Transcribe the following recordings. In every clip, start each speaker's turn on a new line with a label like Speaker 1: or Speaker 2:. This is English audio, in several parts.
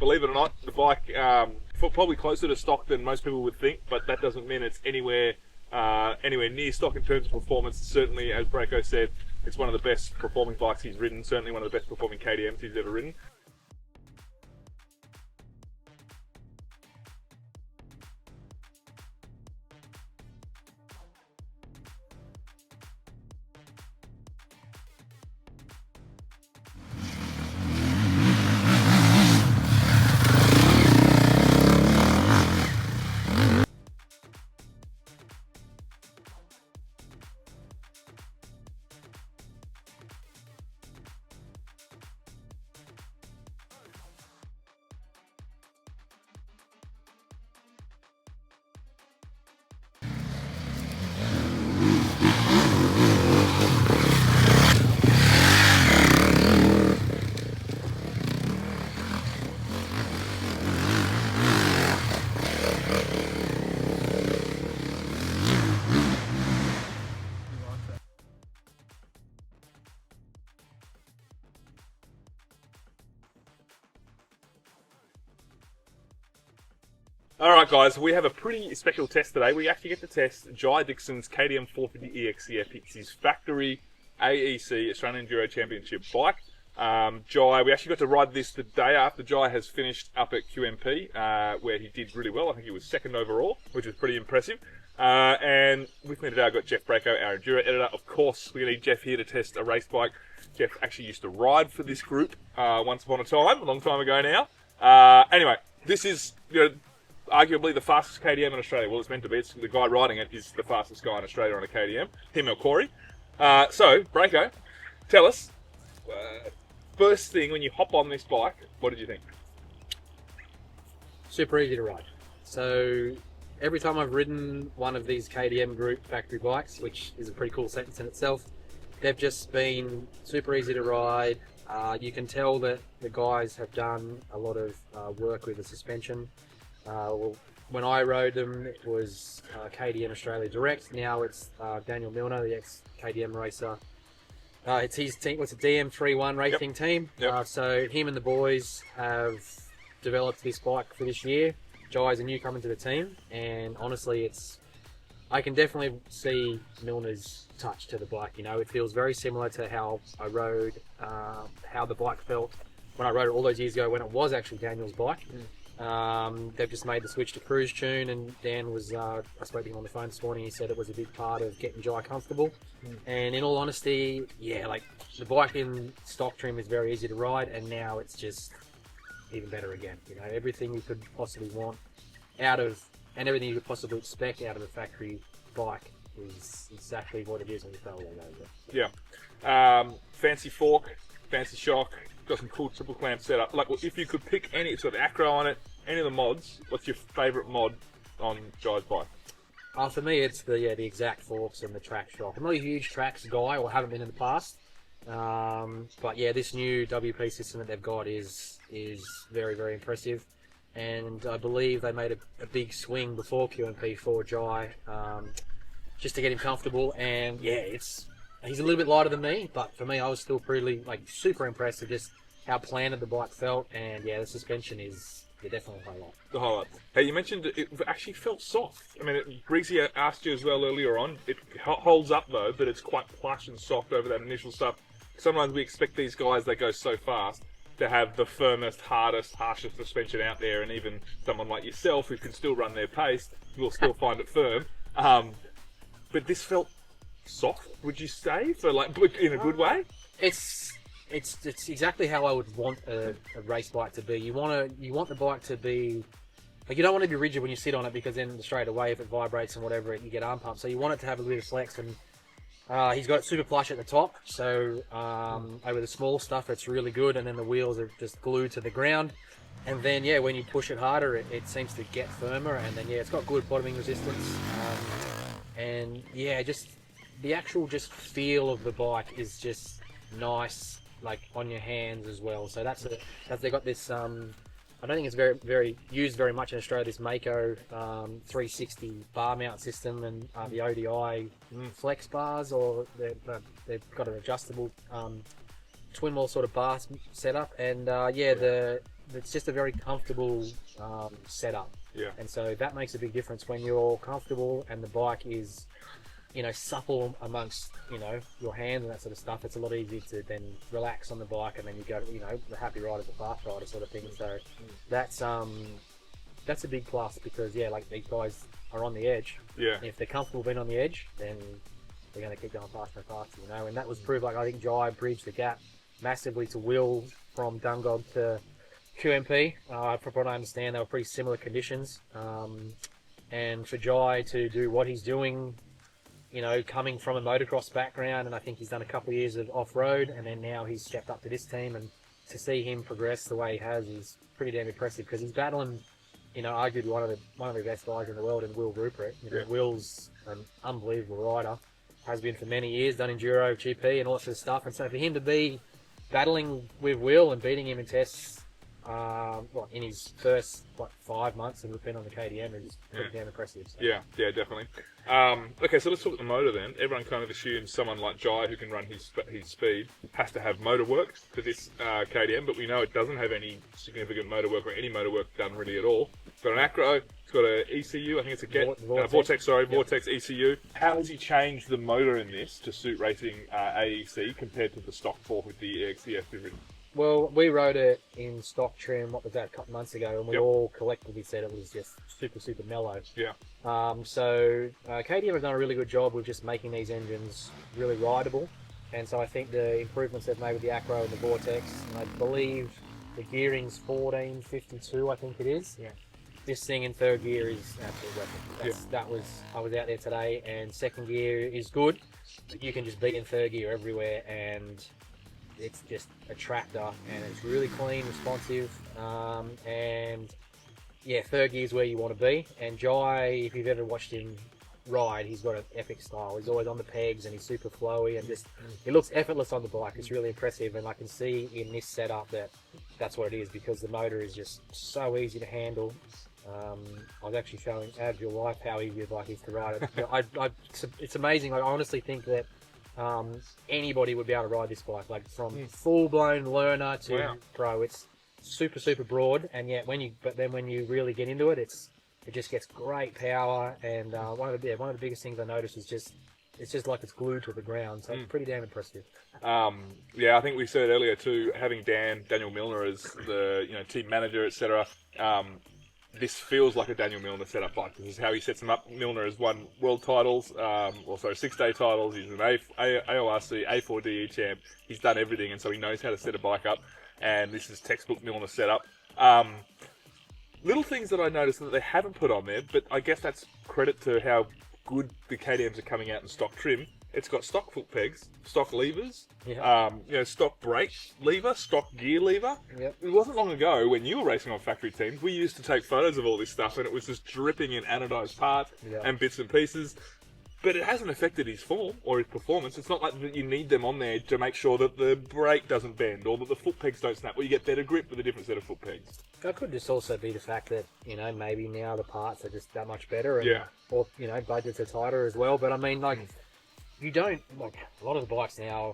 Speaker 1: believe it or not, the bike probably closer to stock than most people would think, but that doesn't mean it's anywhere near stock in terms of performance. Certainly, as Braco said, it's one of the best performing bikes he's ridden. Certainly one of the best performing KTMs he's ever ridden. Alright guys, we have a pretty special test today. We actually get to test Jai Dickson's KTM 450 EXC-F. It's his factory AEC, Australian Enduro Championship bike. Jai, we actually got to ride this the day after Jai has finished up at QMP, where he did really well. I think he was second overall, which was pretty impressive. And with me today I've got Jeff Braco, our Enduro editor. Of course, we need Jeff here to test a race bike. Jeff actually used to ride for this group once upon a time, a long time ago now. Anyway, this is arguably the fastest KTM in Australia. Well, it's meant to be. It's, the guy riding it is the fastest guy in Australia on a KTM, him or Corey. So, Braco, tell us, first thing when you hop on this bike, what did you think?
Speaker 2: Super easy to ride. So, every time I've ridden one of these KTM group factory bikes, which is a pretty cool sentence in itself, they've just been super easy to ride. You can tell that the guys have done a lot of work with the suspension. Well, when I rode them, it was KTM Australia Direct. Now it's Daniel Milner, the ex-KTM racer. It's his team. It's a DM31 racing team.
Speaker 1: Yep.
Speaker 2: So him and the boys have developed this bike for this year. Jai's a newcomer to the team, and honestly, I can definitely see Milner's touch to the bike. You know, it feels very similar to how I rode, how the bike felt when I rode it all those years ago when it was actually Daniel's bike. They've just made the switch to cruise tune, and Dan was, I spoke to him on the phone this morning, he said it was a big part of getting Jai comfortable. And in all honesty, yeah, like the bike in stock trim is very easy to ride, and now it's just even better again. You know, everything you could possibly want out of, and everything you could possibly expect out of a factory bike is exactly what it is when you throw all over.
Speaker 1: Yeah. Fancy fork, fancy shock, got some cool triple clamp setup. Like, if you could pick any sort of acro on it, any of the mods, what's your favourite mod on Jai's bike?
Speaker 2: For me, it's the exact forks and the track shock. I'm not a huge tracks guy, or haven't been in the past. But yeah, this new WP system that they've got is very, very impressive. And I believe they made a big swing before QMP for Jai, just to get him comfortable. And yeah, he's a little bit lighter than me, but for me, I was still pretty super impressed with just how planted the bike felt. And yeah, the suspension is definitely a highlight.
Speaker 1: The highlight. Hey, you mentioned it actually felt soft. I mean, Greasy asked you as well earlier on. It holds up though, but it's quite plush and soft over that initial stuff. Sometimes we expect these guys that go so fast to have the firmest, hardest, harshest suspension out there, and even someone like yourself who can still run their pace will still find it firm. But this felt soft, would you say, for in a good way?
Speaker 2: It's exactly how I would want a race bike to be. You want the bike to be like, you don't want to be rigid when you sit on it, because then straight away if it vibrates and whatever, you get arm pumps. So you want it to have a bit of flex, and he's got it super plush at the top. So over the small stuff, it's really good, and then the wheels are just glued to the ground. And then yeah, when you push it harder, it seems to get firmer, and then yeah, it's got good bottoming resistance. And yeah, just the actual feel of the bike is just nice, like on your hands as well. So they got this. I don't think it's very used very much in Australia. This Mako 360 bar mount system, and the ODI flex bars, or they've got an adjustable twin wall sort of bar setup. And yeah, the it's just a very comfortable setup.
Speaker 1: Yeah.
Speaker 2: And so that makes a big difference when you're comfortable and the bike is, you know, supple amongst, you know, your hands and that sort of stuff. It's a lot easier to then relax on the bike, and then you go, you know, the happy rider's a fast rider sort of thing. So that's a big plus, because yeah, like these guys are on the edge.
Speaker 1: Yeah.
Speaker 2: And if they're comfortable being on the edge, then they're going to keep going faster and faster, you know. And that was proved. Like, I think Jai bridged the gap massively to Will from Dungog to QMP. From what I understand, they were pretty similar conditions. And for Jai to do what he's doing, you know, coming from a motocross background, and I think he's done a couple of years of off-road, and then now he's stepped up to this team, and to see him progress the way he has is pretty damn impressive, because he's battling, you know, arguably one of the best guys in the world in Will Rupert. You know,
Speaker 1: Yeah.
Speaker 2: Will's an unbelievable rider, has been for many years, done enduro, GP, and all that sort of stuff. And so for him to be battling with Will and beating him in tests, in his first 5 months of been on the KTM is pretty damn impressive. So.
Speaker 1: Yeah, definitely. Okay, so let's talk the motor then. Everyone kind of assumes someone like Jai, who can run his speed, has to have motor work for this KTM, but we know it doesn't have any significant motor work or any motor work done really at all. It's got an acro, it's got an ECU, I think it's a Vortex, Vortex ECU. How has he changed the motor in this to suit racing AEC compared to the stock 450 EXC-F we've ridden?
Speaker 2: Well, we rode it in stock trim, what was that, a couple months ago, and we all collectively said it was just super, super mellow.
Speaker 1: Yeah.
Speaker 2: So KTM have done a really good job with just making these engines really rideable, and so I think the improvements they've made with the Acro and the Vortex, and I believe the gearing's 1452, I think it is. Yeah. This thing in third gear is an absolute weapon. I was out there today, and second gear is good, but you can just beat in third gear everywhere, and it's just a tractor, and it's really clean, responsive, and yeah, third gear is where you want to be. And Jai, if you've ever watched him ride, he's got an epic style. He's always on the pegs, and he's super flowy, and just he looks effortless on the bike. It's really impressive, and I can see in this setup that that's what it is, because the motor is just so easy to handle. I was actually showing Ab, your wife, how easy the bike is to ride. It's amazing. I honestly think that anybody would be able to ride this bike, like from full-blown learner to pro. It's super, super broad, and yet when you really get into it, it just gets great power. And one of the biggest things I noticed is it's just like it's glued to the ground. So it's pretty damn impressive.
Speaker 1: Yeah, I think we said earlier too, having Daniel Milner as the team manager, etc. This feels like a Daniel Milner setup bike. This is how he sets them up. Milner has won world titles, 6-day titles. He's an AORC, A4DE champ. He's done everything, and so he knows how to set a bike up. And this is textbook Milner setup. Little things that I noticed that they haven't put on there, but I guess that's credit to how good the KTMs are coming out in stock trim. It's got stock foot pegs, stock levers, stock brake lever, stock gear lever.
Speaker 2: Yep.
Speaker 1: It wasn't long ago when you were racing on factory teams, we used to take photos of all this stuff, and it was just dripping in anodized parts and bits and pieces. But it hasn't affected his form or his performance. It's not like that you need them on there to make sure that the brake doesn't bend or that the foot pegs don't snap, or you get better grip with a different set of foot pegs.
Speaker 2: That could just also be the fact that, maybe now the parts are just that much better, and, or, budgets are tighter as well. But I mean, like, you don't, like, a lot of the bikes now,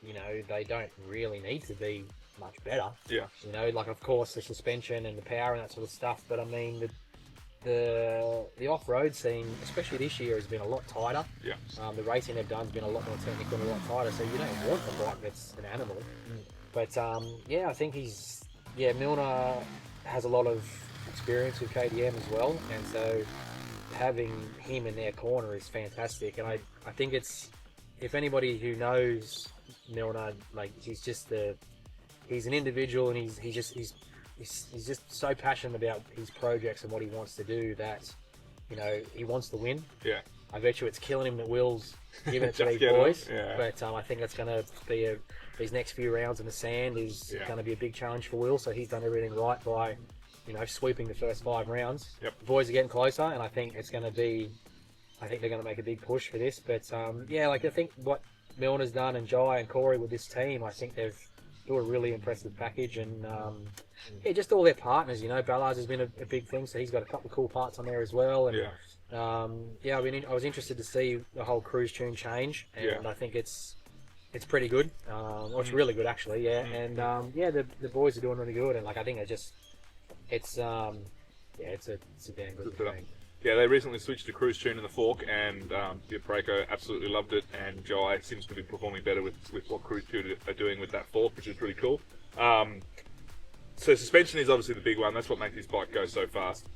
Speaker 2: they don't really need to be much better. Yeah. Like, of course, the suspension and the power and that sort of stuff. But I mean, the off-road scene, especially this year, has been a lot tighter. Yeah. The racing they've done has been a lot more technical and a lot tighter. So you don't want a bike that's an animal. But I think Milner has a lot of experience with KTM as well, and so having him in their corner is fantastic. And I think it's, if anybody who knows Milner, like, he's an individual, and he's just so passionate about his projects and what he wants to do that, he wants to win. Yeah. I bet you it's killing him that Will's giving it to these boys. Yeah. But I think that's going to be these next few rounds in the sand is going to be a big challenge for Will. So he's done everything right by, sweeping the first 5 rounds. Yep. The boys are getting closer, and I think they're going to make a big push for this. But I think what Milner's done, and Jai and Corey with this team, I think they've do a really impressive package. And just all their partners. Ballard's has been a big thing, so he's got a couple of cool parts on there as well. And I was interested to see the whole cruise tune change, and I think it's It's pretty good. Well, it's really good actually. Yeah, and yeah, the boys are doing really good, and like I think it's yeah, it's a damn good thing.
Speaker 1: Yeah, they recently switched to cruise tune in the fork, and Braco absolutely loved it, and Jai seems to be performing better with what cruise tune are doing with that fork, which is pretty cool. So suspension is obviously the big one. That's what makes this bike go so fast.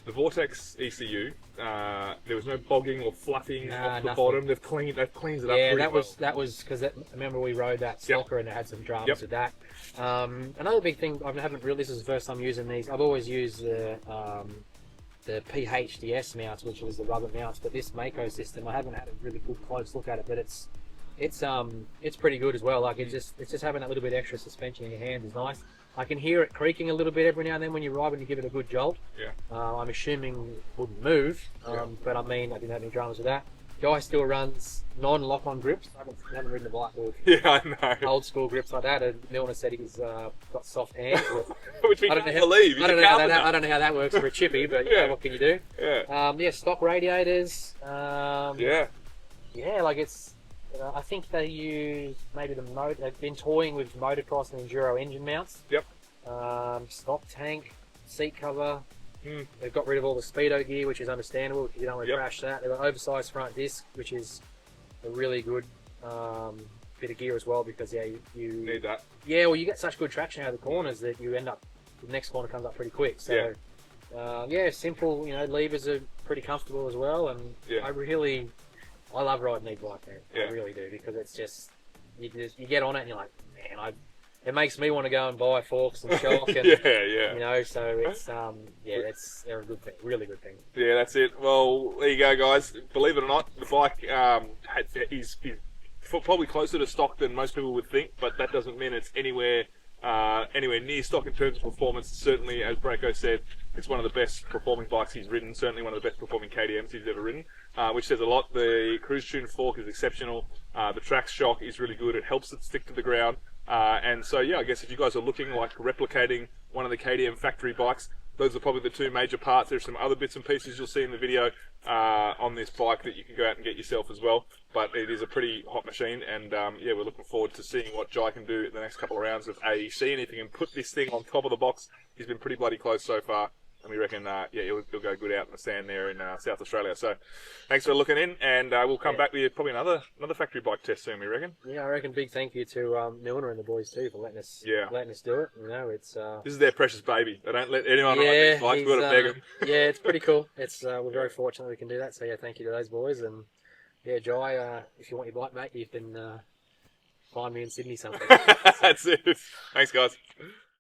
Speaker 1: The Vortex ECU, there was no bogging or fluffing off the bottom. They've cleaned it up pretty well.
Speaker 2: Yeah, that was because remember we rode that Stalker and it had some dramas with that. Another big thing I haven't really. This is the first time using these. I've always used the PHDS mounts, which was the rubber mounts, but this Mako system, I haven't had a really good close look at it, but it's pretty good as well. Like it's just having that little bit extra suspension in your hands is nice. I can hear it creaking a little bit every now and then when you ride, when you give it a good jolt.
Speaker 1: Yeah.
Speaker 2: I'm assuming it wouldn't move, but I mean, I didn't have any dramas with that. Guy still runs non-lock-on grips. I haven't ridden a bike with
Speaker 1: I know.
Speaker 2: old school grips like that. And Milner said he's got soft hands.
Speaker 1: Which we can't believe.
Speaker 2: I don't know how that works for a chippy, but yeah, what can you do?
Speaker 1: Yeah.
Speaker 2: Stock radiators.
Speaker 1: Yeah,
Speaker 2: like it's. I think they use maybe they've been toying with motocross and enduro engine mounts.
Speaker 1: Yep.
Speaker 2: Stock tank, seat cover. They've got rid of all the speedo gear, which is understandable because you don't want to crash that. They've got oversized front disc, which is a really good bit of gear as well because you
Speaker 1: need that.
Speaker 2: Yeah, well, you get such good traction out of the corners that you end up the next corner comes up pretty quick. So simple. Levers are pretty comfortable as well, and I love riding these bikes, man. I really do, because it's just you get on it and you're like, man, it makes me want to go and buy forks and shock and so it's they're a good thing, really good thing.
Speaker 1: Yeah, that's it. Well, there you go, guys. Believe it or not, the bike is probably closer to stock than most people would think, but that doesn't mean it's anywhere near stock in terms of performance. Certainly, as Braco said, it's one of the best performing bikes he's ridden, certainly one of the best performing KTMs he's ever ridden, which says a lot. The cruise tune fork is exceptional. The track shock is really good. It helps it stick to the ground. And so, I guess if you guys are looking like replicating one of the KTM factory bikes, those are probably the two major parts. There's some other bits and pieces you'll see in the video on this bike that you can go out and get yourself as well. But it is a pretty hot machine, and we're looking forward to seeing what Jai can do in the next couple of rounds of AEC. And if he can put this thing on top of the box, he's been pretty bloody close so far. And we reckon, he'll go good out in the sand there in South Australia. So, thanks for looking in, and we'll come back with probably another factory bike test soon. We reckon. Yeah,
Speaker 2: I reckon. Big thank you to Milner and the boys too for letting us do it. It's
Speaker 1: this is their precious baby. They don't let anyone ride these bikes. We've got to beg them.
Speaker 2: Yeah, it's pretty cool. It's we're very fortunate we can do that. So thank you to those boys, and Jai, if you want your bike, mate, you can find me in Sydney sometime.
Speaker 1: That's it. Thanks, guys.